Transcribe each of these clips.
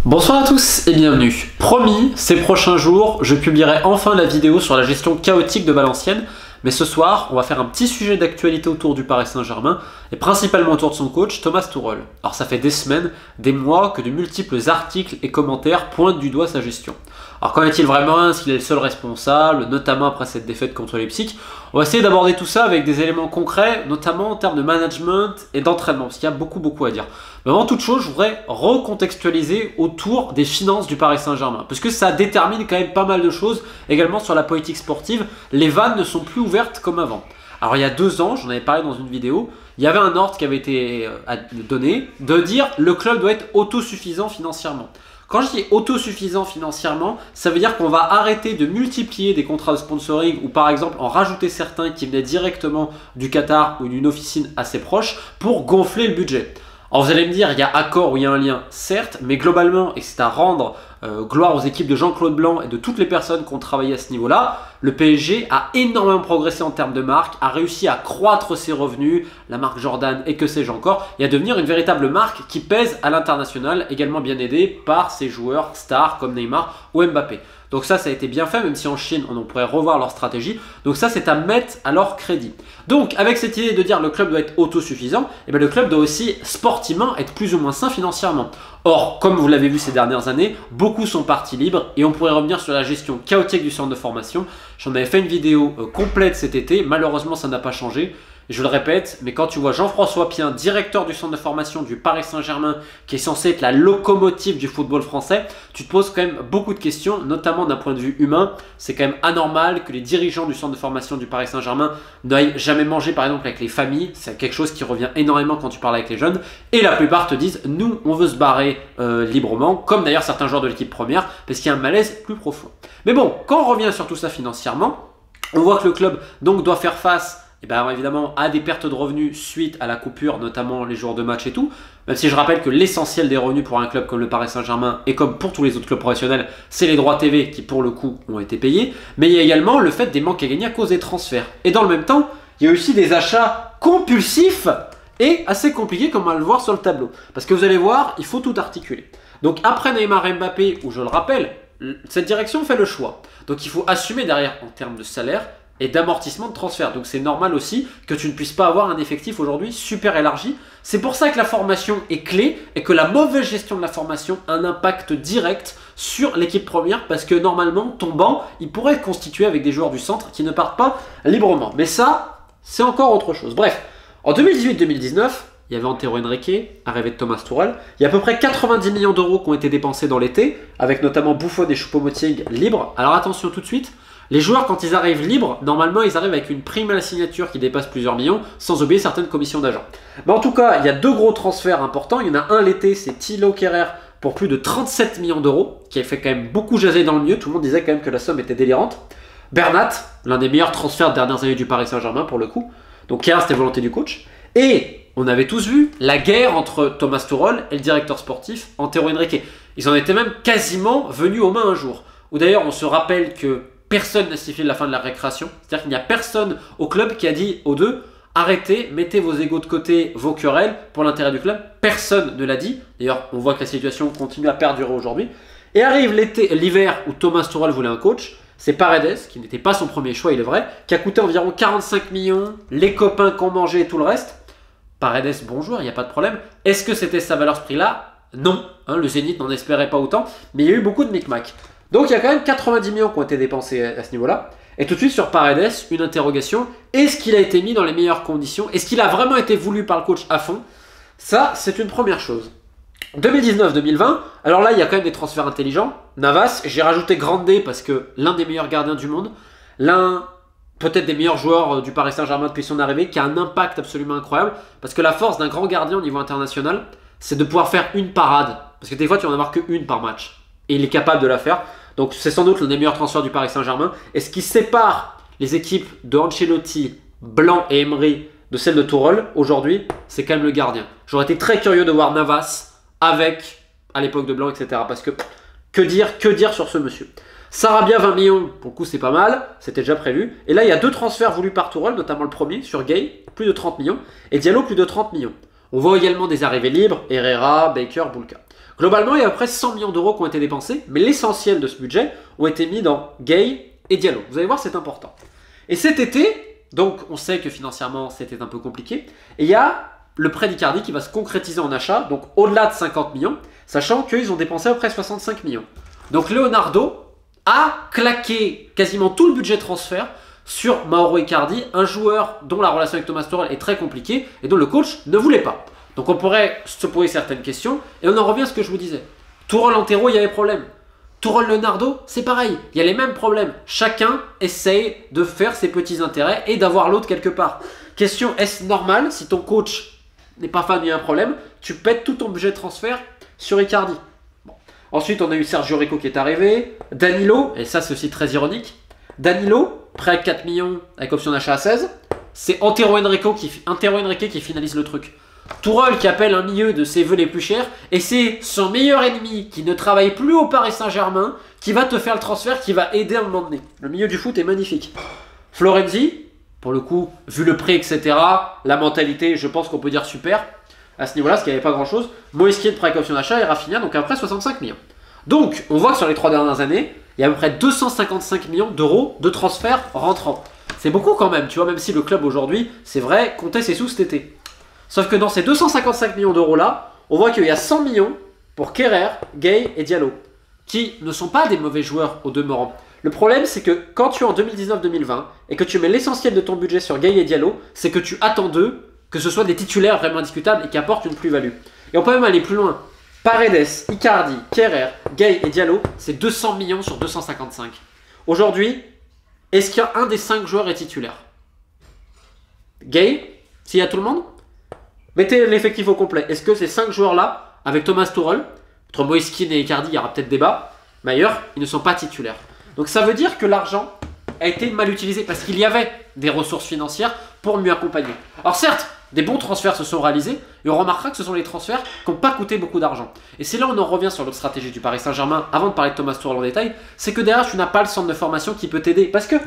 Bonsoir à tous et bienvenue. Promis, ces prochains jours, je publierai enfin la vidéo sur la gestion chaotique de Valenciennes. Mais ce soir, on va faire un petit sujet d'actualité autour du Paris Saint-Germain et principalement autour de son coach, Thomas Tuchel. Alors ça fait des semaines, des mois que de multiples articles et commentaires pointent du doigt sa gestion. Alors qu'en est-il vraiment? Est-ce qu'il est le seul responsable, notamment après cette défaite contre Leipzig? On va essayer d'aborder tout ça avec des éléments concrets, notamment en termes de management et d'entraînement, parce qu'il y a beaucoup à dire. Mais avant toute chose, je voudrais recontextualiser autour des finances du Paris Saint-Germain, parce que ça détermine quand même pas mal de choses, également sur la politique sportive. Les vannes ne sont plus ouvertes comme avant. Alors il y a 2 ans, j'en avais parlé dans une vidéo, il y avait un ordre qui avait été donné de dire le club doit être autosuffisant financièrement. Quand je dis autosuffisant financièrement, ça veut dire qu'on va arrêter de multiplier des contrats de sponsoring ou par exemple en rajouter certains qui venaient directement du Qatar ou d'une officine assez proche pour gonfler le budget. Alors vous allez me dire, il y a accord ou il y a un lien, certes, mais globalement, et c'est à rendre gloire aux équipes de Jean-Claude Blanc et de toutes les personnes qui ont travaillé à ce niveau-là, le PSG a énormément progressé en termes de marque, a réussi à croître ses revenus, la marque Jordan et que sais-je encore, et à devenir une véritable marque qui pèse à l'international, également bien aidée par ses joueurs stars comme Neymar ou Mbappé. Donc ça a été bien fait, même si en Chine, on pourrait revoir leur stratégie. Donc ça, c'est à mettre à leur crédit. Donc, avec cette idée de dire le club doit être autosuffisant, et bien le club doit aussi sportivement être plus ou moins sain financièrement. Or, comme vous l'avez vu ces dernières années, beaucoup sont partis libres et on pourrait revenir sur la gestion chaotique du centre de formation. J'en avais fait une vidéo complète cet été, malheureusement ça n'a pas changé. Je le répète, mais quand tu vois Jean-François Pien, directeur du centre de formation du Paris Saint-Germain, qui est censé être la locomotive du football français, tu te poses quand même beaucoup de questions, notamment d'un point de vue humain. C'est quand même anormal que les dirigeants du centre de formation du Paris Saint-Germain n'aillent jamais manger par exemple avec les familles. C'est quelque chose qui revient énormément quand tu parles avec les jeunes. Et la plupart te disent, nous, on veut se barrer librement, comme d'ailleurs certains joueurs de l'équipe première, parce qu'il y a un malaise plus profond. Mais bon, quand on revient sur tout ça financièrement, on voit que le club donc doit faire face évidemment à des pertes de revenus suite à la coupure, notamment les jours de match et tout. Même si je rappelle que l'essentiel des revenus pour un club comme le Paris Saint-Germain et comme pour tous les autres clubs professionnels, c'est les droits TV qui pour le coup ont été payés. Mais il y a également le fait des manques à gagner à cause des transferts. Et dans le même temps, il y a aussi des achats compulsifs et assez compliqués comme on va le voir sur le tableau. Parce que vous allez voir, il faut tout articuler. Donc après Neymar et Mbappé, où je le rappelle, cette direction fait le choix. Donc il faut assumer derrière en termes de salaire et d'amortissement de transfert. Donc c'est normal aussi que tu ne puisses pas avoir un effectif aujourd'hui super élargi. C'est pour ça que la formation est clé et que la mauvaise gestion de la formation a un impact direct sur l'équipe première parce que normalement ton banc il pourrait être constitué avec des joueurs du centre qui ne partent pas librement. Mais ça, c'est encore autre chose. Bref, en 2018-2019, il y avait Antero Henrique, arrivé de Thomas Tuchel. Il y a à peu près 90 millions d'euros qui ont été dépensés dans l'été, avec notamment Buffon et Choupo-Moting libres. Alors attention tout de suite, les joueurs, quand ils arrivent libres, normalement, ils arrivent avec une prime à la signature qui dépasse plusieurs millions, sans oublier certaines commissions d'agents. Mais en tout cas, il y a 2 gros transferts importants. Il y en a un l'été, c'est Thilo Kehrer pour plus de 37 millions d'euros, qui a fait quand même beaucoup jaser dans le milieu. Tout le monde disait quand même que la somme était délirante. Bernat, l'un des meilleurs transferts des dernières années du Paris Saint-Germain pour le coup. Donc Kehrer, c'était volonté du coach. Et on avait tous vu la guerre entre Thomas Tuchel et le directeur sportif Antero Henrique. Ils en étaient même quasiment venus aux mains un jour. Ou d'ailleurs, on se rappelle que personne n'a sifflé la fin de la récréation. C'est-à-dire qu'il n'y a personne au club qui a dit aux deux « Arrêtez, mettez vos égos de côté, vos querelles pour l'intérêt du club ». Personne ne l'a dit. D'ailleurs, on voit que la situation continue à perdurer aujourd'hui. Et arrive l'hiver où Thomas Tuchel voulait un coach. C'est Paredes, qui n'était pas son premier choix, il est vrai, qui a coûté environ 45 millions, les copains qu'on mangeait et tout le reste. Paredes, bon joueur, il n'y a pas de problème. Est-ce que c'était sa valeur ce prix-là? Non. Le Zénith n'en espérait pas autant, mais il y a eu beaucoup de micmac. Donc il y a quand même 90 millions qui ont été dépensés à ce niveau-là. Et tout de suite sur Paredes, une interrogation. Est-ce qu'il a été mis dans les meilleures conditions? Est-ce qu'il a vraiment été voulu par le coach à fond? Ça, c'est une première chose. 2019-2020, alors là, il y a quand même des transferts intelligents. Navas, j'ai rajouté Grande parce que l'un des meilleurs gardiens du monde, l'un peut-être des meilleurs joueurs du Paris Saint-Germain depuis son arrivée, qui a un impact absolument incroyable. Parce que la force d'un grand gardien au niveau international, c'est de pouvoir faire une parade. Parce que des fois, tu en as qu'une par match. Et il est capable de la faire. Donc c'est sans doute l'un des meilleurs transferts du Paris Saint-Germain. Et ce qui sépare les équipes de Ancelotti, Blanc et Emery de celles de Tuchel aujourd'hui, c'est quand même le gardien. J'aurais été très curieux de voir Navas avec, à l'époque de Blanc, etc. Parce que dire sur ce monsieur? Sarabia 20 millions, pour le coup c'est pas mal, c'était déjà prévu. Et là il y a 2 transferts voulus par Tuchel, notamment le premier sur Gay, plus de 30 millions. Et Diallo, plus de 30 millions. On voit également des arrivées libres, Herrera, Baker, Bulka. Globalement, il y a à peu près 100 millions d'euros qui ont été dépensés, mais l'essentiel de ce budget ont été mis dans Gay et Diallo. Vous allez voir, c'est important. Et cet été, donc on sait que financièrement c'était un peu compliqué, et il y a le prêt d'Icardi qui va se concrétiser en achat, donc au-delà de 50 millions, sachant qu'ils ont dépensé à peu près 65 millions. Donc Leonardo a claqué quasiment tout le budget transfert sur Mauro Icardi, un joueur dont la relation avec Thomas Tuchel est très compliquée et dont le coach ne voulait pas. Donc on pourrait se poser certaines questions, et on en revient à ce que je vous disais. Tuchel-Antero, il y avait problème. Tuchel-Leonardo, c'est pareil, il y a les mêmes problèmes. Chacun essaye de faire ses petits intérêts et d'avoir l'autre quelque part. Question, est-ce normal, si ton coach n'est pas fan, il y a un problème, tu pètes tout ton budget de transfert sur Icardi. Bon. Ensuite, on a eu Sergio Rico qui est arrivé, Danilo, et ça c'est aussi très ironique, Danilo, prêt à 4 millions avec option d'achat à 16, c'est Antero Henrique qui finalise le truc. Tuchel qui appelle un milieu de ses vœux les plus chers, et c'est son meilleur ennemi qui ne travaille plus au Paris Saint-Germain qui va te faire le transfert, qui va aider à un moment donné. Le milieu du foot est magnifique. Florenzi, pour le coup, vu le prix, etc., la mentalité, je pense qu'on peut dire super. À ce niveau-là, parce qu'il n'y avait pas grand-chose. Moïse Kean, prêt avec option d'achat, et Rafinha, donc après 65 millions. Donc, on voit que sur les 3 dernières années, il y a à peu près 255 millions d'euros de transferts rentrants. C'est beaucoup quand même, tu vois, même si le club aujourd'hui, c'est vrai, comptait ses sous cet été. Sauf que dans ces 255 millions d'euros-là, on voit qu'il y a 100 millions pour Kerrer, Gay et Diallo, qui ne sont pas des mauvais joueurs au demeurant. Le problème, c'est que quand tu es en 2019-2020 et que tu mets l'essentiel de ton budget sur Gay et Diallo, c'est que tu attends d'eux que ce soit des titulaires vraiment indiscutables et qui apportent une plus-value. Et on peut même aller plus loin. Paredes, Icardi, Kerrer, Gay et Diallo, c'est 200 millions sur 255. Aujourd'hui, est-ce qu'il y a un des 5 joueurs est titulaire? Gay, s'il y a tout le monde? Mettez l'effectif au complet. Est-ce que ces 5 joueurs-là, avec Thomas Tuchel, entre Moïse Kean et Icardi, il y aura peut-être débat, mais ailleurs, ils ne sont pas titulaires. Donc ça veut dire que l'argent a été mal utilisé parce qu'il y avait des ressources financières pour mieux accompagner. Alors certes, des bons transferts se sont réalisés et on remarquera que ce sont les transferts qui n'ont pas coûté beaucoup d'argent. Et c'est là où on en revient sur l'autre stratégie du Paris Saint-Germain, avant de parler de Thomas Tuchel en détail, c'est que derrière tu n'as pas le centre de formation qui peut t'aider. Parce que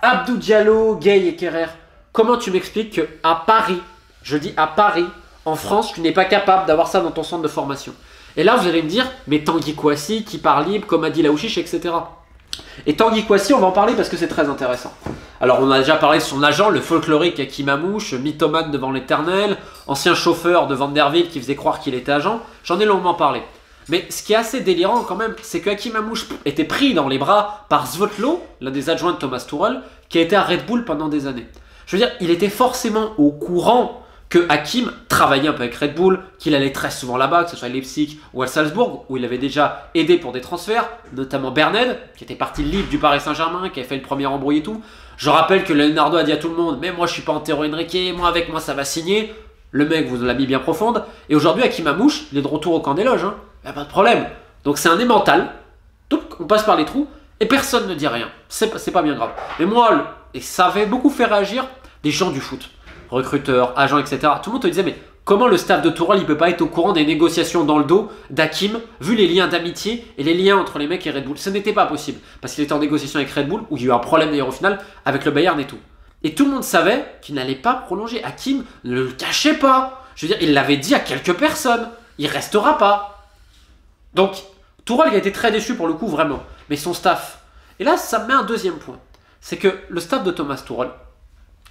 Abdou Diallo, Gay et Kerrer, comment tu m'expliques qu'à Paris, je dis à Paris, en France, tu n'es pas capable d'avoir ça dans ton centre de formation? Et là vous allez me dire, mais Tanguy Kouassi qui part libre, comme a dit Laouchiche, etc. Et Tanguy Kouassi, on va en parler parce que c'est très intéressant. Alors on a déjà parlé de son agent, le folklorique Hakim Amouche, mythomane devant l'éternel, ancien chauffeur de Van der Wiel qui faisait croire qu'il était agent, j'en ai longuement parlé. Mais ce qui est assez délirant quand même, c'est que Hakim Amouche était pris dans les bras par Svotlo, l'un des adjoints de Thomas Tuchel, qui a été à Red Bull pendant des années. Je veux dire, il était forcément au courant que Hakim travaillait un peu avec Red Bull, qu'il allait très souvent là-bas, que ce soit à Leipzig ou à Salzbourg, où il avait déjà aidé pour des transferts, notamment Berned, qui était parti libre du Paris Saint-Germain, qui avait fait le premier embrouille et tout. Je rappelle que Leonardo a dit à tout le monde, mais moi je suis pas Antero Henrique, moi avec moi ça va signer. Le mec vous l'a mis bien profonde. Et aujourd'hui, Hakim Amouche, il est de retour au camp des loges, hein. Il n'y a pas de problème. Donc c'est un nez mental, on passe par les trous, et personne ne dit rien. C'est pas bien grave. Mais moi, et ça avait beaucoup fait réagir des gens du foot. Recruteurs, agents, etc. Tout le monde te disait, mais comment le staff de Tuchel il peut pas être au courant des négociations dans le dos d'Hakim, vu les liens d'amitié et les liens entre les mecs et Red Bull? Ce n'était pas possible, parce qu'il était en négociation avec Red Bull, où il y a eu un problème d'ailleurs au final, avec le Bayern et tout. Et tout le monde savait qu'il n'allait pas prolonger. Hakim ne le cachait pas. Je veux dire, il l'avait dit à quelques personnes. Il restera pas. Donc, Tuchel il a été très déçu pour le coup, vraiment. Mais son staff. Et là, ça me met un deuxième point. C'est que le staff de Thomas Tuchel,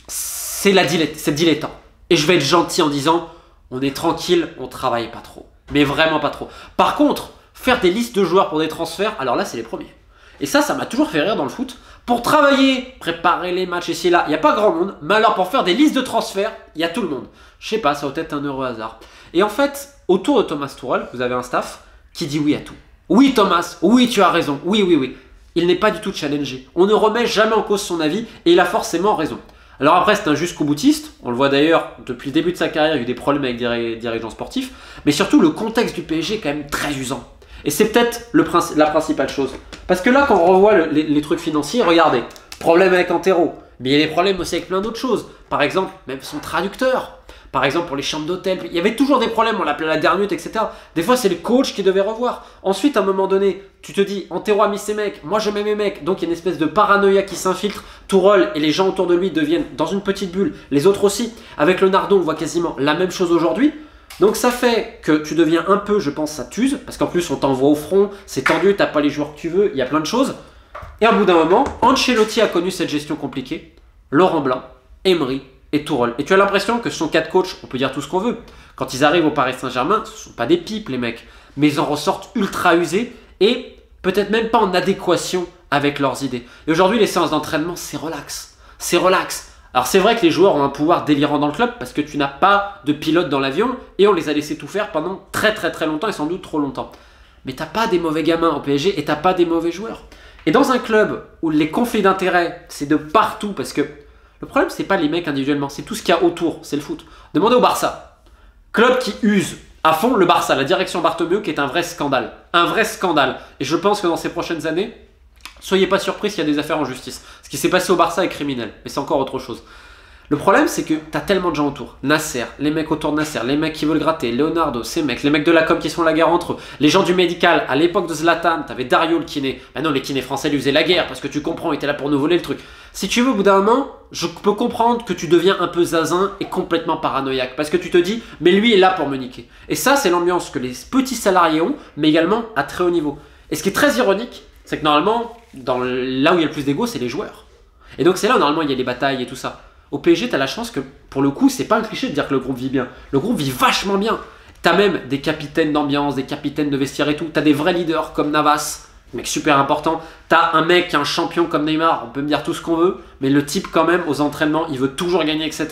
c'est dilettant. Et je vais être gentil en disant, on est tranquille, on travaille pas trop. Mais vraiment pas trop. Par contre, faire des listes de joueurs pour des transferts, alors là, c'est les premiers. Et ça m'a toujours fait rire dans le foot. Pour travailler, préparer les matchs ici et là, il n'y a pas grand monde. Mais alors, pour faire des listes de transferts, il y a tout le monde. Je sais pas, ça va être un heureux hasard. Et en fait, autour de Thomas Tuchel, vous avez un staff qui dit oui à tout. Oui Thomas, oui tu as raison, oui, oui, oui. Il n'est pas du tout challengé. On ne remet jamais en cause son avis et il a forcément raison. Alors après, c'est un jusqu'au boutiste. On le voit d'ailleurs, depuis le début de sa carrière, il y a eu des problèmes avec des dirigeants sportifs. Mais surtout, le contexte du PSG est quand même très usant. Et c'est peut-être la principale chose. Parce que là, quand on revoit les trucs financiers, regardez, problème avec Antero. Mais il y a des problèmes aussi avec plein d'autres choses. Par exemple, même son traducteur. Par exemple, pour les chambres d'hôtel. Il y avait toujours des problèmes, on l'appelait la dernière, etc. Des fois, c'est le coach qui devait revoir. Ensuite, à un moment donné, tu te dis, Antero a mis ses mecs, moi je mets mes mecs. Donc, il y a une espèce de paranoïa qui s'infiltre. Tuchel et les gens autour de lui deviennent dans une petite bulle. Les autres aussi. Avec Leonardo, on voit quasiment la même chose aujourd'hui. Donc ça fait que tu deviens un peu, je pense, ça t'use, parce qu'en plus on t'envoie au front, c'est tendu, t'as pas les joueurs que tu veux, il y a plein de choses. Et à bout d'un moment, Ancelotti a connu cette gestion compliquée, Laurent Blanc, Emery et Tourelle. Et tu as l'impression que ce sont 4 coachs, on peut dire tout ce qu'on veut. Quand ils arrivent au Paris Saint-Germain, ce ne sont pas des pipes les mecs, mais ils en ressortent ultra usés et peut-être même pas en adéquation avec leurs idées. Et aujourd'hui, les séances d'entraînement, c'est relax. C'est relax. Alors c'est vrai que les joueurs ont un pouvoir délirant dans le club parce que tu n'as pas de pilote dans l'avion et on les a laissés tout faire pendant très longtemps et sans doute trop longtemps. Mais t'as pas des mauvais gamins au PSG et t'as pas des mauvais joueurs. Et dans un club où les conflits d'intérêts, c'est de partout parce que le problème, c'est pas les mecs individuellement, c'est tout ce qu'il y a autour, c'est le foot. Demandez au Barça. Club qui use à fond le Barça, la direction Bartomeu qui est un vrai scandale. Un vrai scandale. Et je pense que dans ces prochaines années, soyez pas surpris s'il y a des affaires en justice. Ce qui s'est passé au Barça est criminel, mais c'est encore autre chose. Le problème, c'est que t'as tellement de gens autour. Nasser, les mecs autour de Nasser, les mecs qui veulent gratter, Leonardo, ces mecs, les mecs de la com qui se font la guerre entre eux, les gens du médical. À l'époque de Zlatan, t'avais Dario le kiné. Maintenant, les kinés français lui faisaient la guerre parce que tu comprends, il était là pour nous voler le truc. Si tu veux, au bout d'un moment, je peux comprendre que tu deviens un peu zazin et complètement paranoïaque parce que tu te dis, mais lui est là pour me niquer. Et ça, c'est l'ambiance que les petits salariés ont, mais également à très haut niveau. Et ce qui est très ironique, c'est que normalement, là où il y a le plus d'ego, c'est les joueurs. Et donc, c'est là où normalement il y a les batailles et tout ça. Au PSG, tu as la chance que, pour le coup, c'est pas un cliché de dire que le groupe vit bien. Le groupe vit vachement bien. Tu as même des capitaines d'ambiance, des capitaines de vestiaire et tout. Tu as des vrais leaders comme Navas, mec super important. Tu as un mec qui est un champion comme Neymar, on peut me dire tout ce qu'on veut, mais le type quand même, aux entraînements, il veut toujours gagner, etc.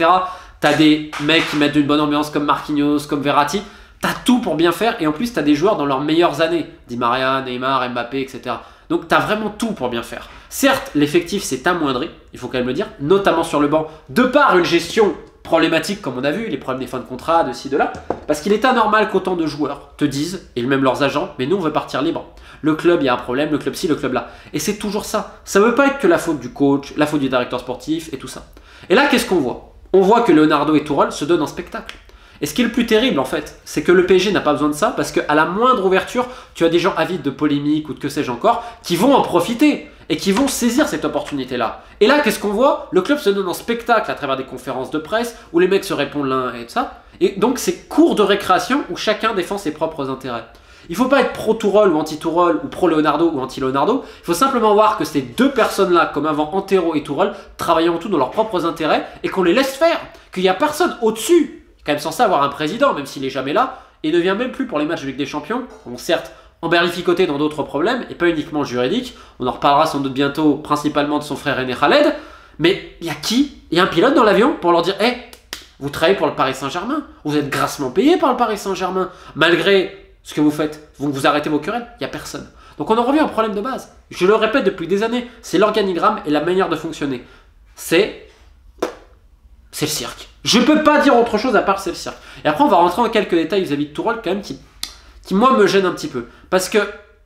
Tu as des mecs qui mettent une bonne ambiance comme Marquinhos, comme Verratti. Tu as tout pour bien faire et en plus, tu as des joueurs dans leurs meilleures années. Di Maria, Neymar, Mbappé, etc. Donc tu as vraiment tout pour bien faire. Certes, l'effectif s'est amoindri, il faut quand même le dire, notamment sur le banc, de par une gestion problématique comme on a vu, les problèmes des fins de contrat, de ci, de là, parce qu'il est anormal qu'autant de joueurs te disent, et même leurs agents, mais nous on veut partir libre. Le club, il y a un problème, le club ci, le club là. Et c'est toujours ça. Ça ne veut pas être que la faute du coach, la faute du directeur sportif et tout ça. Et là, qu'est-ce qu'on voit? On voit que Leonardo et Tourelle se donnent un spectacle. Et ce qui est le plus terrible en fait, c'est que le PSG n'a pas besoin de ça parce qu'à la moindre ouverture, tu as des gens avides de polémiques ou de que sais-je encore qui vont en profiter et qui vont saisir cette opportunité-là. Et là, qu'est-ce qu'on voit? Le club se donne en spectacle à travers des conférences de presse où les mecs se répondent l'un et tout ça. Et donc, c'est cours de récréation où chacun défend ses propres intérêts. Il ne faut pas être pro-Tourelle ou anti-Tourelle ou pro-Leonardo ou anti-Leonardo. Il faut simplement voir que ces deux personnes-là, comme avant Antero et Tourelle, travaillent en tout dans leurs propres intérêts et qu'on les laisse faire. Qu'il n'y a personne au-dessus. Quand même censé avoir un président, même s'il n'est jamais là, et ne vient même plus pour les matchs de Ligue des Champions. Bon, certes, emberlificoté dans d'autres problèmes, et pas uniquement juridiques. On en reparlera sans doute bientôt, principalement de son frère aîné Khaled. Mais il y a qui? Il y a un pilote dans l'avion pour leur dire « Hey, vous travaillez pour le Paris Saint-Germain, vous êtes grassement payé par le Paris Saint-Germain, malgré ce que vous faites, vous arrêtez vos querelles, il n'y a personne. » Donc on en revient au problème de base. Je le répète depuis des années, c'est l'organigramme et la manière de fonctionner. C'est le cirque. Je peux pas dire autre chose à part c'est le cirque. Et après on va rentrer en quelques détails vis-à-vis de Tourelle quand même qui moi me gêne un petit peu. Parce que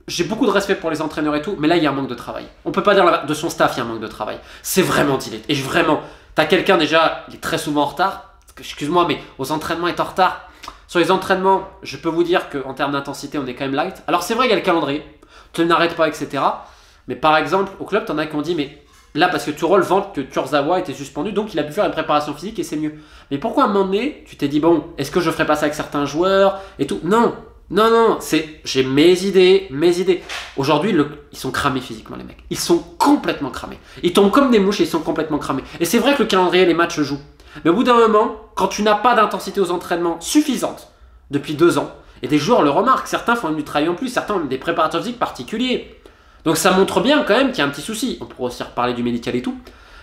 j'ai beaucoup de respect pour les entraîneurs et tout, mais là il y a un manque de travail. On peut pas dire de son staff il y a un manque de travail. C'est vraiment dilette. Et vraiment, t'as quelqu'un déjà, il est très souvent en retard. Excuse-moi, mais aux entraînements il est en retard. Sur les entraînements, je peux vous dire qu'en termes d'intensité on est quand même light. Alors c'est vrai il y a le calendrier, tu n'arrêtes pas, etc. Mais par exemple, au club t'en as qui ont dit mais là, parce que Tourelle vante que Kurzawa était suspendu, donc il a pu faire une préparation physique et c'est mieux. Mais pourquoi à un moment donné, tu t'es dit, bon, est-ce que je ferai pas ça avec certains joueurs et tout? Non, non, non, j'ai mes idées. Aujourd'hui, ils sont cramés physiquement, les mecs. Ils sont complètement cramés. Ils tombent comme des mouches et ils sont complètement cramés. Et c'est vrai que le calendrier, les matchs jouent. Mais au bout d'un moment, quand tu n'as pas d'intensité aux entraînements suffisante depuis 2 ans, et des joueurs le remarquent, certains font même du travail en plus, certains ont des préparateurs physiques particuliers. Donc ça montre bien quand même qu'il y a un petit souci. On pourrait aussi reparler du médical et tout.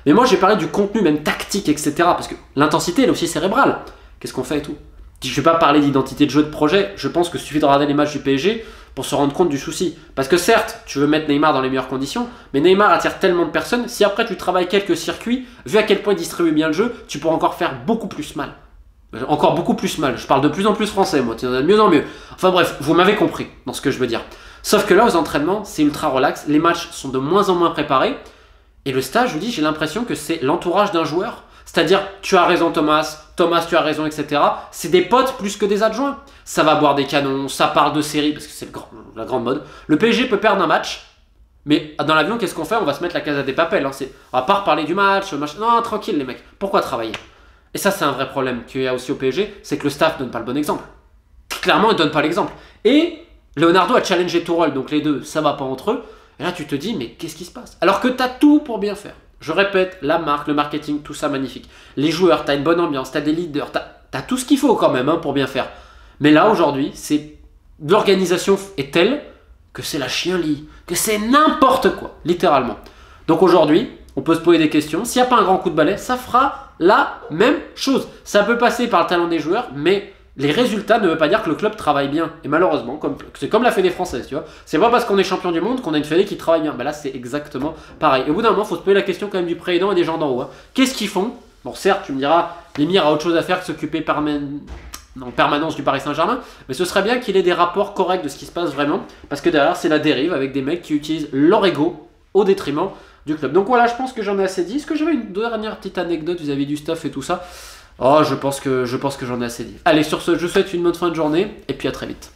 Mais moi j'ai parlé du contenu, même tactique, etc. Parce que l'intensité elle est aussi cérébrale. Qu'est-ce qu'on fait et tout? Je ne vais pas parler d'identité de jeu, de projet. Je pense qu'il suffit de regarder les matchs du PSG pour se rendre compte du souci. Parce que certes, tu veux mettre Neymar dans les meilleures conditions, mais Neymar attire tellement de personnes. Si après tu travailles quelques circuits, vu à quel point il distribue bien le jeu, tu pourras encore faire beaucoup plus mal. Encore beaucoup plus mal. Je parle de plus en plus français, moi. De mieux en mieux. Enfin bref, vous m'avez compris dans ce que je veux dire. Sauf que là, aux entraînements, c'est ultra relax. Les matchs sont de moins en moins préparés. Et le stage, je vous dis, j'ai l'impression que c'est l'entourage d'un joueur. C'est-à-dire, tu as raison Thomas, tu as raison, etc. C'est des potes plus que des adjoints. Ça va boire des canons, ça parle de série, parce que c'est la grande mode. Le PSG peut perdre un match, mais dans l'avion, qu'est-ce qu'on fait? On va se mettre la Casa des Papel. Hein. On va pas reparler du match, non, tranquille les mecs. Pourquoi travailler? Et ça, c'est un vrai problème qu'il y a aussi au PSG, c'est que le staff donne pas le bon exemple. clairement, ils donnent pas l'exemple. Et Leonardo a challengé Tourelle, donc les deux, ça va pas entre eux. Et là, tu te dis, mais qu'est-ce qui se passe? Alors que tu as tout pour bien faire. Je répète, la marque, le marketing, tout ça magnifique. Les joueurs, tu as une bonne ambiance, tu as des leaders, tu as tout ce qu'il faut quand même hein, pour bien faire. Mais là, aujourd'hui, l'organisation est telle que c'est la chien-lit, que c'est n'importe quoi, littéralement. Donc aujourd'hui, on peut se poser des questions. S'il n'y a pas un grand coup de balai, ça fera la même chose. Ça peut passer par le talent des joueurs, mais les résultats ne veulent pas dire que le club travaille bien. Et malheureusement, c'est comme la fédé française, tu vois. C'est pas parce qu'on est champion du monde qu'on a une fédé qui travaille bien. Ben là, c'est exactement pareil. Et au bout d'un moment, il faut se poser la question quand même du président et des gens d'en haut. Hein. Qu'est-ce qu'ils font? Bon, certes, tu me diras, l'émir a autre chose à faire que s'occuper en permanence du Paris Saint-Germain, mais ce serait bien qu'il ait des rapports corrects de ce qui se passe vraiment, parce que derrière, c'est la dérive avec des mecs qui utilisent leur ego au détriment du club. Donc voilà, je pense que j'en ai assez dit. Est-ce que j'avais une dernière petite anecdote vis-à-vis du staff et tout ça? Oh, je pense que j'en ai assez dit. Allez, sur ce, je vous souhaite une bonne fin de journée, et puis à très vite.